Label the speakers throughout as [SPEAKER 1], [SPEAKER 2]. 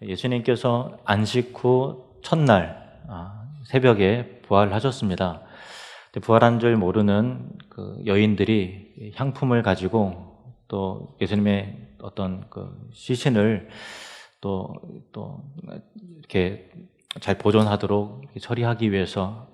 [SPEAKER 1] 예수님께서 안식 후 첫날 새벽에 부활하셨습니다. 부활한 줄 모르는 그 여인들이 향품을 가지고 또 예수님의 어떤 그 시신을 또 이렇게 잘 보존하도록 처리하기 위해서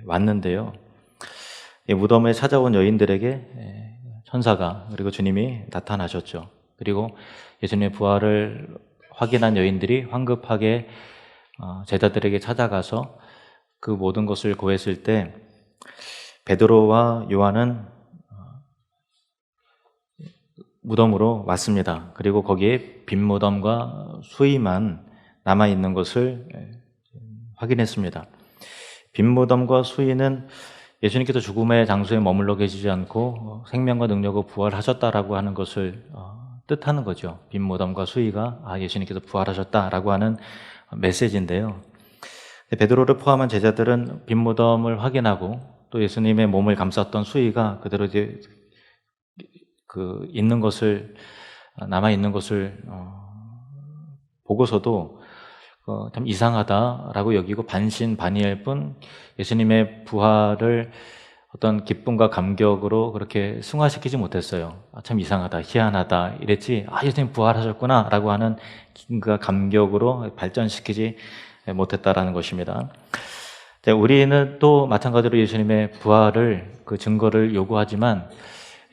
[SPEAKER 1] 왔는데요. 무덤에 찾아온 여인들에게 천사가 그리고 주님이 나타나셨죠. 그리고 예수님의 부활을 확인한 여인들이 황급하게 제자들에게 찾아가서 그 모든 것을 고했을 때 베드로와 요한은 무덤으로 왔습니다. 그리고 거기에 빈 무덤과 수의만 남아있는 것을 확인했습니다. 빈 무덤과 수의는 예수님께서 죽음의 장소에 머물러 계시지 않고 생명과 능력으로 부활하셨다라고 하는 것을 뜻하는 거죠. 빈 무덤과 수의가 예수님께서 부활하셨다라고 하는 메시지인데요. 베드로를 포함한 제자들은 빈 무덤을 확인하고 또 예수님의 몸을 감쌌던 수의가 그대로 이제 있는 것을 남아 있는 것을 보고서도 참 이상하다라고 여기고 반신반의할 뿐 예수님의 부활을 어떤 기쁨과 감격으로 그렇게 승화시키지 못했어요. 참 이상하다, 희한하다 이랬지. 예수님 부활하셨구나라고 하는 그 감격으로 발전시키지 못했다라는 것입니다. 우리는 또 마찬가지로 예수님의 부활을 그 증거를 요구하지만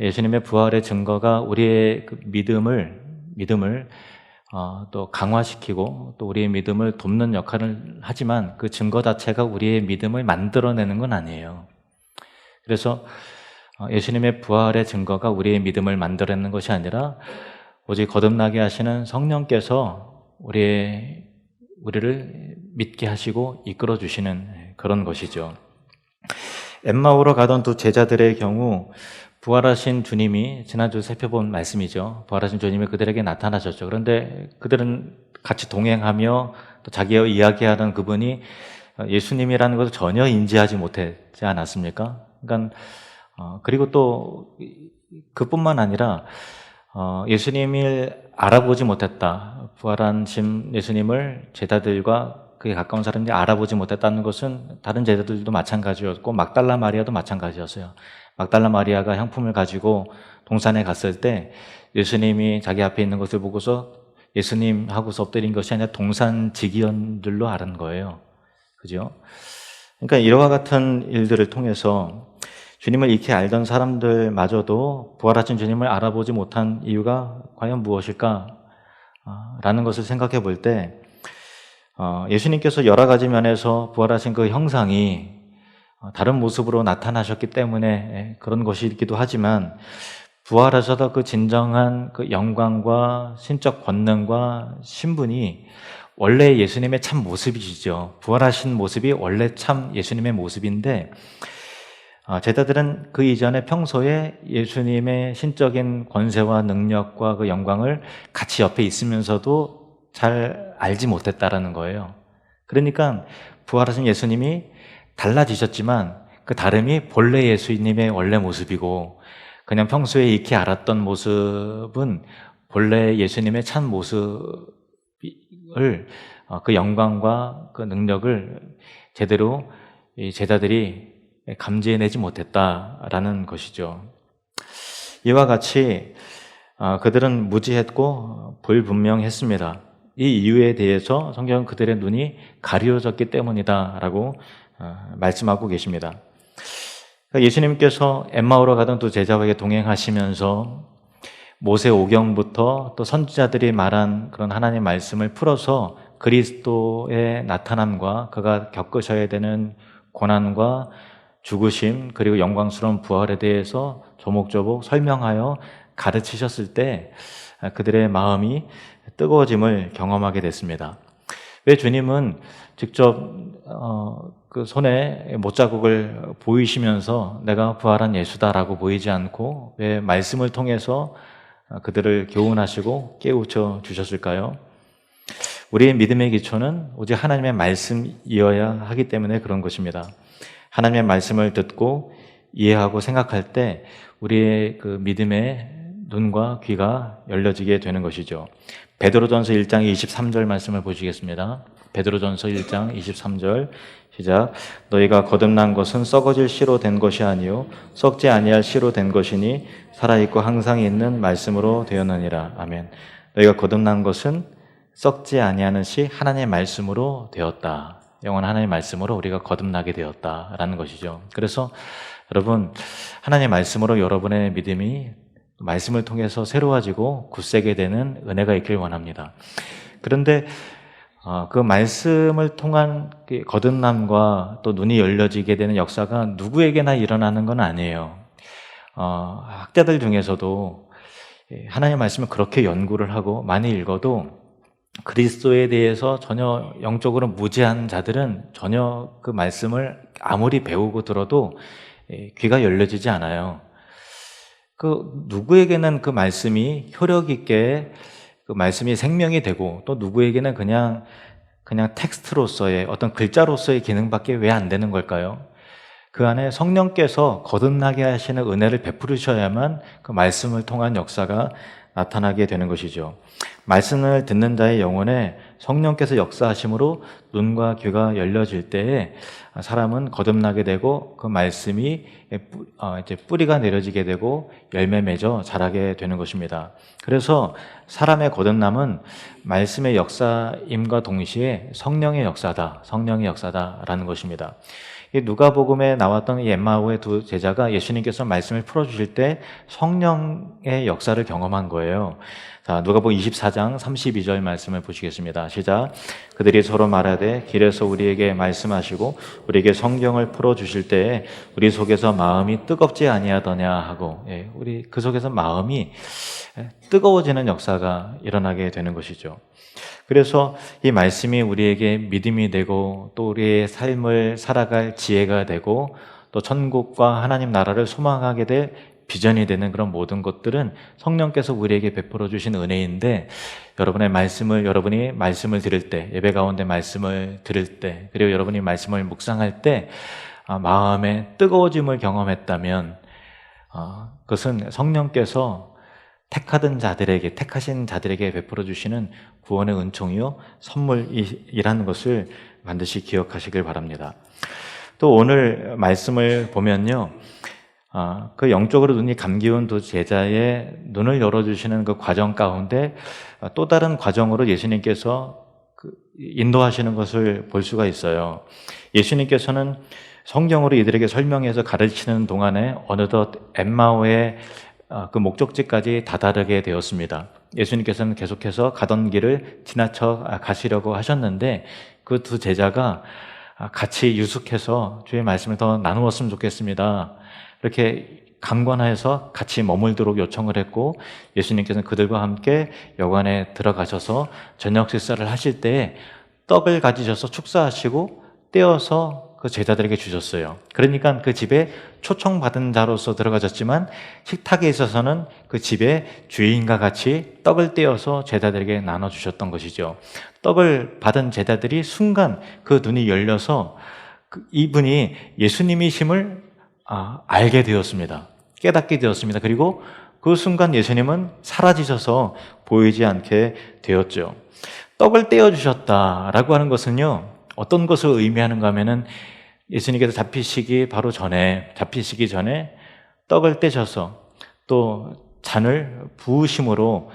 [SPEAKER 1] 예수님의 부활의 증거가 우리의 그 믿음을 또 강화시키고 또 우리의 믿음을 돕는 역할을 하지만 그 증거 자체가 우리의 믿음을 만들어내는 건 아니에요. 그래서 예수님의 부활의 증거가 우리의 믿음을 만들어내는 것이 아니라 오직 거듭나게 하시는 성령께서 우리를 믿게 하시고 이끌어 주시는 그런 것이죠. 엠마오로 가던 두 제자들의 경우 부활하신 주님이 지난주 살펴본 말씀이죠. 부활하신 주님이 그들에게 나타나셨죠. 그런데 그들은 같이 동행하며 또 자기와 이야기하던 그분이 예수님이라는 것을 전혀 인지하지 못했지 않았습니까? 그러니까 그리고 또 그뿐만 아니라 예수님을 알아보지 못했다. 부활하신 예수님을 제자들과 그에 가까운 사람들이 알아보지 못했다는 것은 다른 제자들도 마찬가지였고 막달라 마리아도 마찬가지였어요. 막달라 마리아가 향품을 가지고 동산에 갔을 때 예수님이 자기 앞에 있는 것을 보고서 예수님 하고서 엎드린 것이 아니라 동산 직위원들로 아는 거예요. 그죠? 그러니까 이와 같은 일들을 통해서 주님을 익히 알던 사람들마저도 부활하신 주님을 알아보지 못한 이유가 과연 무엇일까? 라는 것을 생각해 볼 때 예수님께서 여러 가지 면에서 부활하신 그 형상이 다른 모습으로 나타나셨기 때문에 그런 것이기도 하지만 부활하셔서 그 진정한 그 영광과 신적 권능과 신분이 원래 예수님의 참 모습이시죠. 부활하신 모습이 원래 참 예수님의 모습인데 제자들은 그 이전에 평소에 예수님의 신적인 권세와 능력과 그 영광을 같이 옆에 있으면서도 잘 알지 못했다라는 거예요. 그러니까 부활하신 예수님이 달라지셨지만 그 다름이 본래 예수님의 원래 모습이고 그냥 평소에 익히 알았던 모습은 본래 예수님의 참 모습을 그 영광과 그 능력을 제대로 이 제자들이 감지해내지 못했다라는 것이죠. 이와 같이 그들은 무지했고 불분명했습니다. 이 이유에 대해서 성경은 그들의 눈이 가려졌기 때문이다라고 말씀하고 계십니다. 예수님께서 엠마오로 가던 두 제자에게 동행하시면서 모세 오경부터 또 선지자들이 말한 그런 하나님의 말씀을 풀어서 그리스도의 나타남과 그가 겪으셔야 되는 고난과 죽으심 그리고 영광스러운 부활에 대해서 조목조목 설명하여 가르치셨을 때 그들의 마음이 뜨거워짐을 경험하게 됐습니다. 왜 주님은 직접 그 손에 못자국을 보이시면서 내가 부활한 예수다라고 보이지 않고 왜 말씀을 통해서 그들을 교훈하시고 깨우쳐 주셨을까요? 우리의 믿음의 기초는 오직 하나님의 말씀이어야 하기 때문에 그런 것입니다. 하나님의 말씀을 듣고 이해하고 생각할 때 우리의 그 믿음의 눈과 귀가 열려지게 되는 것이죠. 베드로전서 1장 23절 말씀을 보시겠습니다. 베드로전서 1장 23절 시작. 너희가 거듭난 것은 썩어질 씨로 된 것이 아니요 썩지 아니할 씨로 된 것이니 살아있고 항상 있는 말씀으로 되었느니라. 아멘. 너희가 거듭난 것은 썩지 아니하는 씨 하나님의 말씀으로 되었다. 영원한 하나님의 말씀으로 우리가 거듭나게 되었다라는 것이죠. 그래서 여러분, 하나님의 말씀으로 여러분의 믿음이 말씀을 통해서 새로워지고 굳세게 되는 은혜가 있길 원합니다. 그런데 그 말씀을 통한 거듭남과 또 눈이 열려지게 되는 역사가 누구에게나 일어나는 건 아니에요. 학자들 중에서도 하나님의 말씀을 그렇게 연구를 하고 많이 읽어도 그리스도에 대해서 전혀 영적으로 무지한 자들은 전혀 그 말씀을 아무리 배우고 들어도 귀가 열려지지 않아요. 그 누구에게는 그 말씀이 효력 있게 그 말씀이 생명이 되고 또 누구에게는 그냥 텍스트로서의 어떤 글자로서의 기능밖에 왜 안 되는 걸까요? 그 안에 성령께서 거듭나게 하시는 은혜를 베푸셔야만 그 말씀을 통한 역사가 나타나게 되는 것이죠. 말씀을 듣는 자의 영혼에 성령께서 역사하심으로 눈과 귀가 열려질 때에 사람은 거듭나게 되고 그 말씀이 이제 뿌리가 내려지게 되고 열매 맺어 자라게 되는 것입니다. 그래서 사람의 거듭남은 말씀의 역사임과 동시에 성령의 역사다라는 것입니다. 누가복음에 나왔던 이 엠마오의 두 제자가 예수님께서 말씀을 풀어주실 때 성령의 역사를 경험한 거예요. 자, 누가복음 24장 32절 말씀을 보시겠습니다. 시작. 그들이 서로 말하되 길에서 우리에게 말씀하시고 우리에게 성경을 풀어주실 때에 우리 속에서 마음이 뜨겁지 아니하더냐 하고, 우리 그 속에서 마음이 뜨거워지는 역사가 일어나게 되는 것이죠. 그래서 이 말씀이 우리에게 믿음이 되고 또 우리의 삶을 살아갈 지혜가 되고 또 천국과 하나님 나라를 소망하게 될 비전이 되는 그런 모든 것들은 성령께서 우리에게 베풀어 주신 은혜인데, 여러분이 말씀을 들을 때, 예배 가운데 말씀을 들을 때, 그리고 여러분이 말씀을 묵상할 때 마음의 뜨거워짐을 경험했다면 그것은 성령께서 택하신 자들에게 베풀어 주시는 구원의 은총이요 선물이라는 것을 반드시 기억하시길 바랍니다. 또 오늘 말씀을 보면요, 그 영적으로 눈이 감기운 두 제자의 눈을 열어주시는 그 과정 가운데 또 다른 과정으로 예수님께서 인도하시는 것을 볼 수가 있어요. 예수님께서는 성경으로 이들에게 설명해서 가르치는 동안에 어느덧 엠마오의 그 목적지까지 다다르게 되었습니다. 예수님께서는 계속해서 가던 길을 지나쳐 가시려고 하셨는데 그 두 제자가 같이 유숙해서 주의 말씀을 더 나누었으면 좋겠습니다, 이렇게 강권하여서 같이 머물도록 요청을 했고, 예수님께서는 그들과 함께 여관에 들어가셔서 저녁 식사를 하실 때에 떡을 가지셔서 축사하시고 떼어서 그 제자들에게 주셨어요. 그러니까 그 집에 초청받은 자로서 들어가셨지만 식탁에 있어서는 그 집의 주인과 같이 떡을 떼어서 제자들에게 나눠주셨던 것이죠. 떡을 받은 제자들이 순간 그 눈이 열려서 이분이 예수님이심을 알게 되었습니다. 깨닫게 되었습니다. 그리고 그 순간 예수님은 사라지셔서 보이지 않게 되었죠. 떡을 떼어주셨다라고 하는 것은요, 어떤 것을 의미하는가 하면은 예수님께서 잡히시기 전에 떡을 떼셔서 또 잔을 부으심으로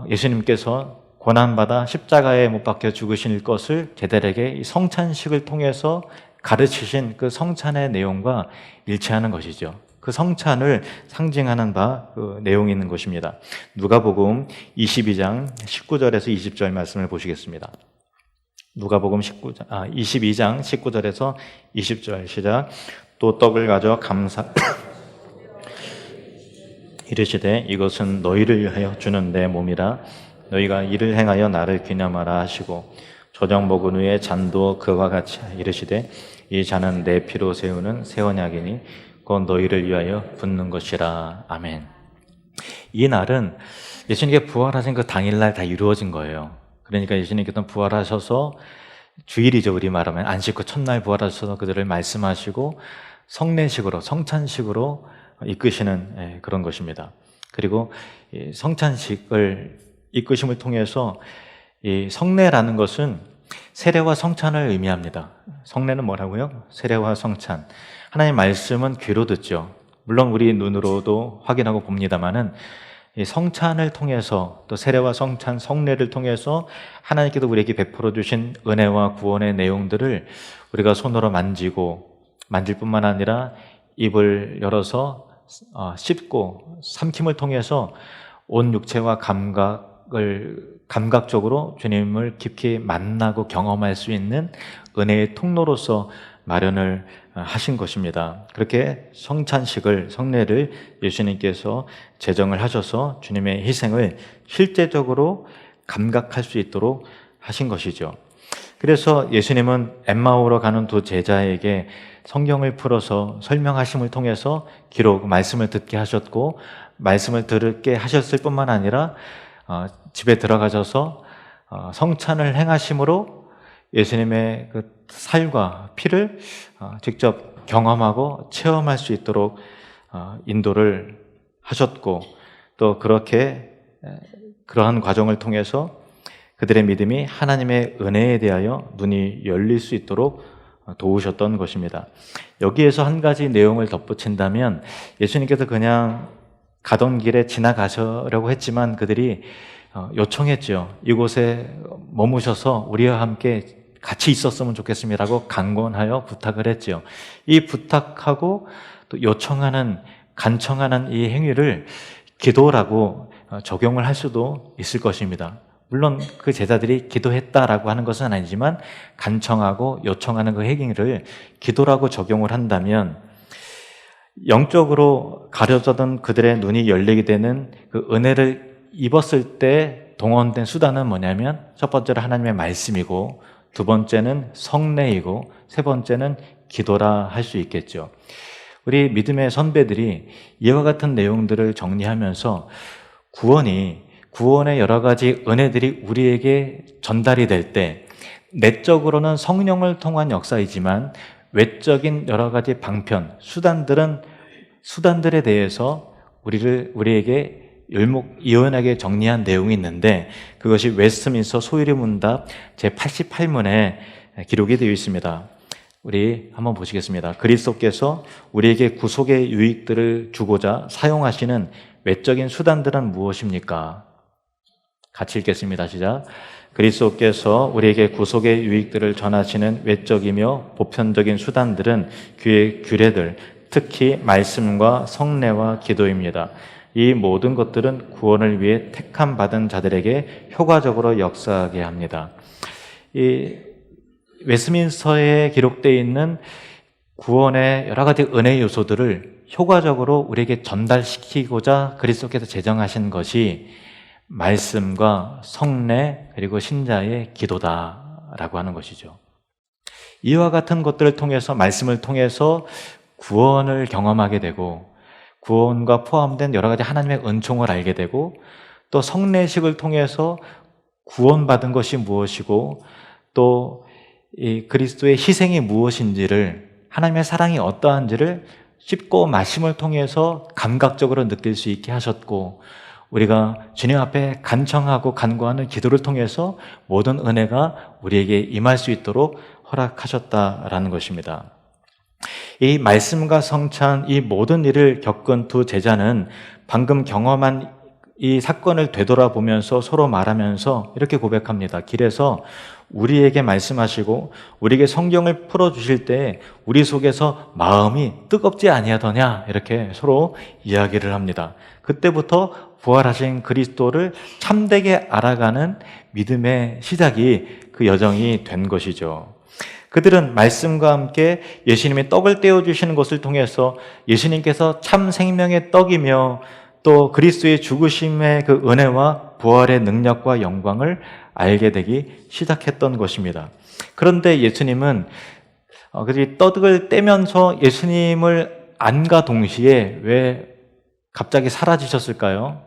[SPEAKER 1] 예수님께서 고난받아 십자가에 못 박혀 죽으실 것을 제자들에게 성찬식을 통해서 가르치신 그 성찬의 내용과 일치하는 것이죠. 그 성찬을 상징하는 그 내용이 있는 것입니다. 누가복음 22장 19절에서 20절 말씀을 보시겠습니다. 누가복음 22장 19절에서 20절 시작. 또 떡을 가져 이르시되 이것은 너희를 위하여 주는 내 몸이라. 너희가 이를 행하여 나를 기념하라 하시고 저녁 먹은 후에 잔도 그와 같이 이르시되 이 잔은 내 피로 세우는 새 언약이니 곧 너희를 위하여 붓는 것이라. 아멘. 이 날은 예수님께 부활하신 그 당일날 다 이루어진 거예요. 그러니까 예수님께서는 부활하셔서 주일이죠, 우리 말하면 안식 후 첫날 부활하셔서 그들을 말씀하시고 성례식으로 성찬식으로 이끄시는 그런 것입니다. 그리고 이 성찬식을 이끄심을 통해서 이 성례라는 것은 세례와 성찬을 의미합니다. 성례는 뭐라고요? 세례와 성찬. 하나님의 말씀은 귀로 듣죠. 물론 우리 눈으로도 확인하고 봅니다만은 이 성찬을 통해서, 또 세례와 성찬, 성례를 통해서 하나님께서 우리에게 베풀어 주신 은혜와 구원의 내용들을 우리가 손으로 만질 뿐만 아니라 입을 열어서 씹고 삼킴을 통해서 온 육체와 감각적으로 주님을 깊이 만나고 경험할 수 있는 은혜의 통로로서 마련을 하신 것입니다. 그렇게 성찬식을, 성례를 예수님께서 제정을 하셔서 주님의 희생을 실제적으로 감각할 수 있도록 하신 것이죠. 그래서 예수님은 엠마오로 가는 두 제자에게 성경을 풀어서 설명하심을 통해서 말씀을 듣게 하셨고, 말씀을 들게 하셨을 뿐만 아니라 집에 들어가셔서 성찬을 행하심으로 예수님의 그 살과 피를 직접 경험하고 체험할 수 있도록 인도를 하셨고, 또 그러한 과정을 통해서 그들의 믿음이 하나님의 은혜에 대하여 눈이 열릴 수 있도록 도우셨던 것입니다. 여기에서 한 가지 내용을 덧붙인다면, 예수님께서 그냥 가던 길에 지나가시려고 했지만 그들이 요청했죠. 이곳에 머무셔서 우리와 함께 같이 있었으면 좋겠습니다라고 강권하여 부탁을 했죠. 이 부탁하고 또 요청하는, 간청하는 이 행위를 기도라고 적용을 할 수도 있을 것입니다. 물론 그 제자들이 기도했다라고 하는 것은 아니지만 간청하고 요청하는 그 행위를 기도라고 적용을 한다면, 영적으로 가려졌던 그들의 눈이 열리게 되는 그 은혜를 입었을 때 동원된 수단은 뭐냐면, 첫 번째로 하나님의 말씀이고, 두 번째는 성례이고, 세 번째는 기도라 할 수 있겠죠. 우리 믿음의 선배들이 이와 같은 내용들을 정리하면서 구원의 여러 가지 은혜들이 우리에게 전달이 될 때, 내적으로는 성령을 통한 역사이지만 외적인 여러 가지 방편, 수단들에 대해서 우리에게 일목이연하게 정리한 내용이 있는데, 그것이 웨스트민스터 소유리 문답 제88문에 기록이 되어 있습니다. 우리 한번 보시겠습니다. 그리스도께서 우리에게 구속의 유익들을 주고자 사용하시는 외적인 수단들은 무엇입니까? 같이 읽겠습니다. 시작. 그리스도께서 우리에게 구속의 유익들을 전하시는 외적이며 보편적인 수단들은 규례들, 특히 말씀과 성례와 기도입니다. 이 모든 것들은 구원을 위해 택함 받은 자들에게 효과적으로 역사하게 합니다. 이 웨스민스터에 기록되어 있는 구원의 여러 가지 은혜 요소들을 효과적으로 우리에게 전달시키고자 그리스도께서 제정하신 것이 말씀과 성례, 그리고 신자의 기도다라고 하는 것이죠. 이와 같은 것들을 통해서, 말씀을 통해서 구원을 경험하게 되고, 구원과 포함된 여러 가지 하나님의 은총을 알게 되고, 또 성례식을 통해서 구원받은 것이 무엇이고, 또 이 그리스도의 희생이 무엇인지를, 하나님의 사랑이 어떠한지를 씹고 마심을 통해서 감각적으로 느낄 수 있게 하셨고, 우리가 주님 앞에 간청하고 간구하는 기도를 통해서 모든 은혜가 우리에게 임할 수 있도록 허락하셨다라는 것입니다. 이 말씀과 성찬, 이 모든 일을 겪은 두 제자는 방금 경험한 이 사건을 되돌아보면서 서로 말하면서 이렇게 고백합니다. 길에서 우리에게 말씀하시고 우리에게 성경을 풀어주실 때 우리 속에서 마음이 뜨겁지 아니하더냐, 이렇게 서로 이야기를 합니다. 그때부터 부활하신 그리스도를 참되게 알아가는 믿음의 시작이, 그 여정이 된 것이죠. 그들은 말씀과 함께 예수님의 떡을 떼어주시는 것을 통해서 예수님께서 참 생명의 떡이며 또 그리스도의 죽으심의 그 은혜와 부활의 능력과 영광을 알게 되기 시작했던 것입니다. 그런데 예수님은 그 떡을 떼면서 예수님을 안과 동시에 왜 갑자기 사라지셨을까요?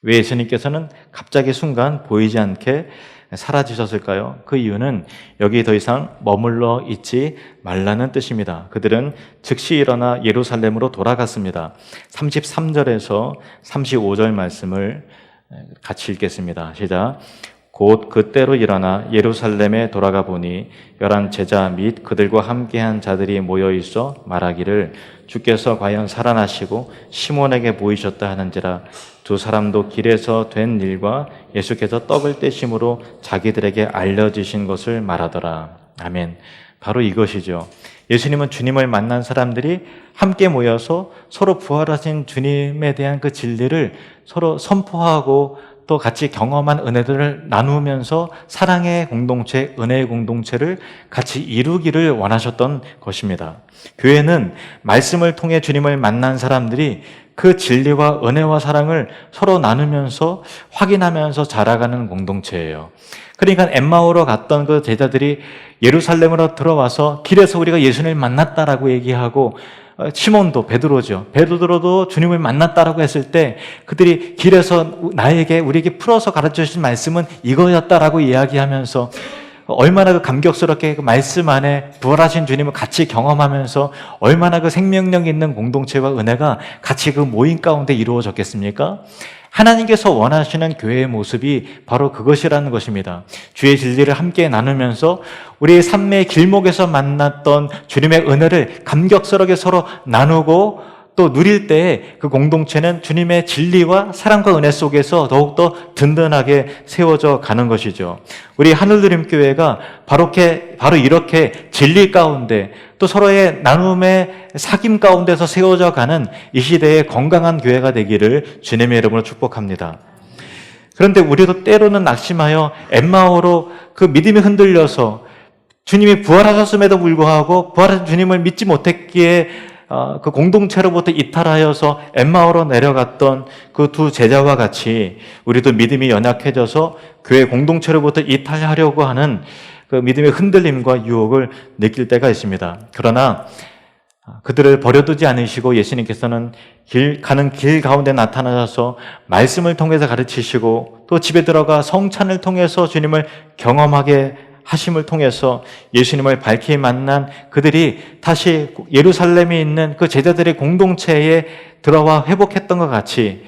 [SPEAKER 1] 왜 예수님께서는 갑자기 순간 보이지 않게 사라지셨을까요? 그 이유는 여기 더 이상 머물러 있지 말라는 뜻입니다. 그들은 즉시 일어나 예루살렘으로 돌아갔습니다. 33절에서 35절 말씀을 같이 읽겠습니다. 시작. 곧 그때로 일어나 예루살렘에 돌아가 보니 11 제자 및 그들과 함께한 자들이 모여 있어 말하기를 주께서 과연 살아나시고 시몬에게 보이셨다 하는지라. 두 사람도 길에서 된 일과 예수께서 떡을 떼심으로 자기들에게 알려주신 것을 말하더라. 아멘. 바로 이것이죠. 예수님은 주님을 만난 사람들이 함께 모여서 서로 부활하신 주님에 대한 그 진리를 서로 선포하고 또 같이 경험한 은혜들을 나누면서 사랑의 공동체, 은혜의 공동체를 같이 이루기를 원하셨던 것입니다. 교회는 말씀을 통해 주님을 만난 사람들이 그 진리와 은혜와 사랑을 서로 나누면서 확인하면서 자라가는 공동체예요. 그러니까 엠마오로 갔던 그 제자들이 예루살렘으로 들어와서 길에서 우리가 예수님을 만났다라고 얘기하고, 시몬도 베드로죠. 베드로도 주님을 만났다라고 했을 때 그들이 길에서 우리에게 풀어서 가르쳐 주신 말씀은 이거였다라고 이야기하면서 얼마나 그 감격스럽게 그 말씀 안에 부활하신 주님을 같이 경험하면서 얼마나 그 생명력 있는 공동체와 은혜가 같이 그 모임 가운데 이루어졌겠습니까? 하나님께서 원하시는 교회의 모습이 바로 그것이라는 것입니다. 주의 진리를 함께 나누면서 우리의 삶의 길목에서 만났던 주님의 은혜를 감격스럽게 서로 나누고 또 누릴 때 그 공동체는 주님의 진리와 사랑과 은혜 속에서 더욱더 든든하게 세워져 가는 것이죠. 우리 하늘드림교회가 바로 이렇게 진리 가운데 또 서로의 나눔의 사귐 가운데서 세워져 가는 이 시대의 건강한 교회가 되기를 주님의 이름으로 축복합니다. 그런데 우리도 때로는 낙심하여 엠마오로 그 믿음이 흔들려서 주님이 부활하셨음에도 불구하고 부활하신 주님을 믿지 못했기에 그 공동체로부터 이탈하여서 엠마오로 내려갔던 그 두 제자와 같이 우리도 믿음이 연약해져서 교회 공동체로부터 이탈하려고 하는 그 믿음의 흔들림과 유혹을 느낄 때가 있습니다. 그러나 그들을 버려두지 않으시고 예수님께서는 가는 길 가운데 나타나셔서 말씀을 통해서 가르치시고 또 집에 들어가 성찬을 통해서 주님을 경험하게 하심을 통해서 예수님을 밝히 만난 그들이 다시 예루살렘에 있는 그 제자들의 공동체에 들어와 회복했던 것 같이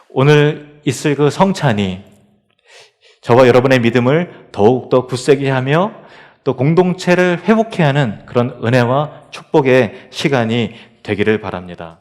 [SPEAKER 1] 오늘 있을 그 성찬이 저와 여러분의 믿음을 더욱더 굳세게 하며 또 공동체를 회복해야 하는 그런 은혜와 축복의 시간이 되기를 바랍니다.